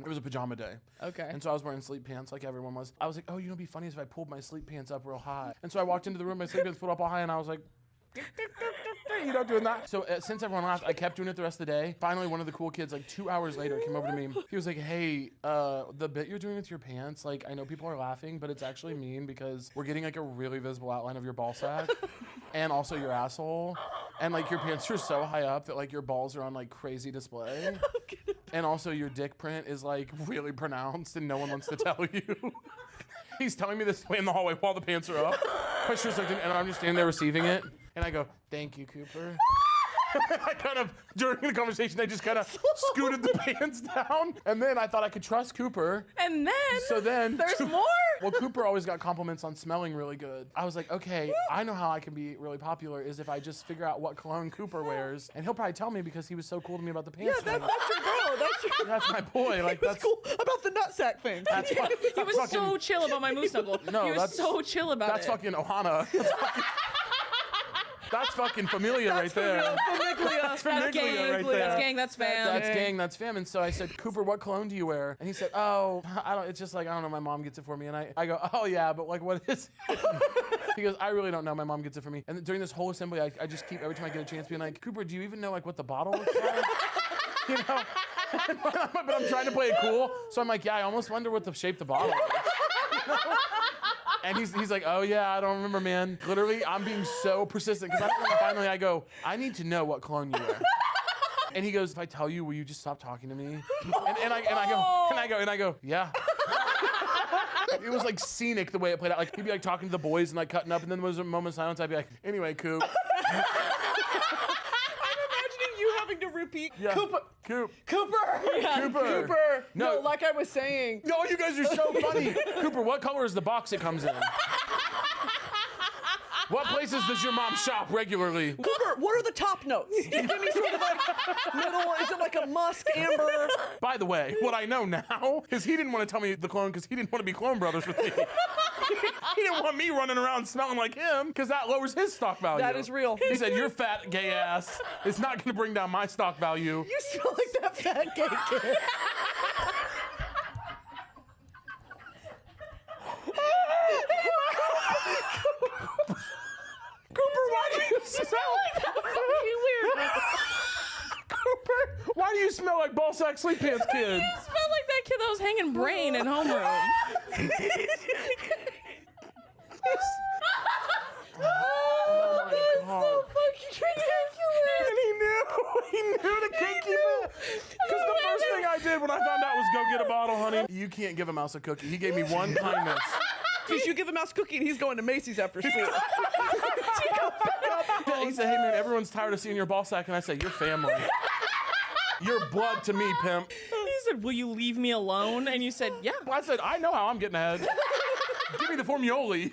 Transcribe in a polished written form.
It was a pajama day. Okay. And so I was wearing sleep pants like everyone was. I was like, oh, you know, it'd be funny if I pulled my sleep pants up real high. And so I walked into the room, my sleep pants pulled up all high, and I was like, you know, doing that. So since everyone laughed, I kept doing it the rest of the day. Finally, one of the cool kids, like 2 hours later, came over to me. He was like, hey, the bit you're doing with your pants, like, I know people are laughing, but it's actually mean because we're getting like a really visible outline of your ball sack and also your asshole. And like your pants are so high up that like your balls are on like crazy display. And also your dick print is like really pronounced and no one wants to tell you. He's telling me this way in the hallway while the pants are up. And I'm just standing there receiving it. And I go, thank you, Cooper. I kind of, during the conversation, I just kind of scooted the pants down. And then I thought I could trust Cooper. And then, there's more? Well, Cooper always got compliments on smelling really good. I was like, okay, I know how I can be really popular is if I just figure out what cologne Cooper wears. And he'll probably tell me because he was so cool to me about the pants. Yeah, that's your girl. That's my boy. Like, That's cool about the nutsack thing. He was so chill about my moose knuckle. No, he was so chill about That's it. fucking Ohana. That's fucking familia right there. That's That's gang. right there. That's gang. That's fam. That's gang, that's fam. And so I said, Cooper, what cologne do you wear? And he said, oh, I don't, it's just like, I don't know, my mom gets it for me. And I go, oh yeah, but like, what is it? He goes, I really don't know, my mom gets it for me. And during this whole assembly, I just keep, every time I get a chance, being like, Cooper, do you even know like what the bottle looks like? You know? But I'm trying to play it cool. So I'm like, yeah, I almost wonder what the shape the bottle is. You know? And he's like, oh yeah, I don't remember, man. Literally, I'm being so persistent because finally I go, I need to know what cologne you wear. And he goes, if I tell you, will you just stop talking to me? And I go, yeah. It was like scenic the way it played out. Like he'd be like talking to the boys and like cutting up, and then there was a moment of silence. I'd be like, anyway, Coop. I'm imagining you having to repeat, Yeah. Cooper. Yeah. Cooper. No. No, like I was saying. No, you guys are so funny. Cooper, what color is the box it comes in? What places does your mom shop regularly? Cooper, what are the top notes? Just give me sort of like middle. Is it like a musk, amber? By the way, what I know now is he didn't want to tell me the clone because he didn't want to be clone brothers with me. He didn't want me running around smelling like him because that lowers his stock value. That is real. He said, your fat gay ass is not going to bring down my stock value. You smell like that fat gay kid. Cooper, why do you smell like that? Weird. Cooper, why do you smell like ballsack sleep pants kid? You smelled like that kid that was hanging brain in homeroom. Oh my God. So fucking ridiculous. And he knew to keep it. Because the first thing I did when I found out was go get a bottle, honey. You can't give a mouse a cookie. He gave me one kindness. Because you give a mouse a cookie and he's going to Macy's after school. He said, hey man, everyone's tired of seeing your ball sack. And I said, you're family. You're blood to me, pimp. He said, will you leave me alone? And you said, yeah. I said, I know how I'm getting ahead. Give me the formuoli.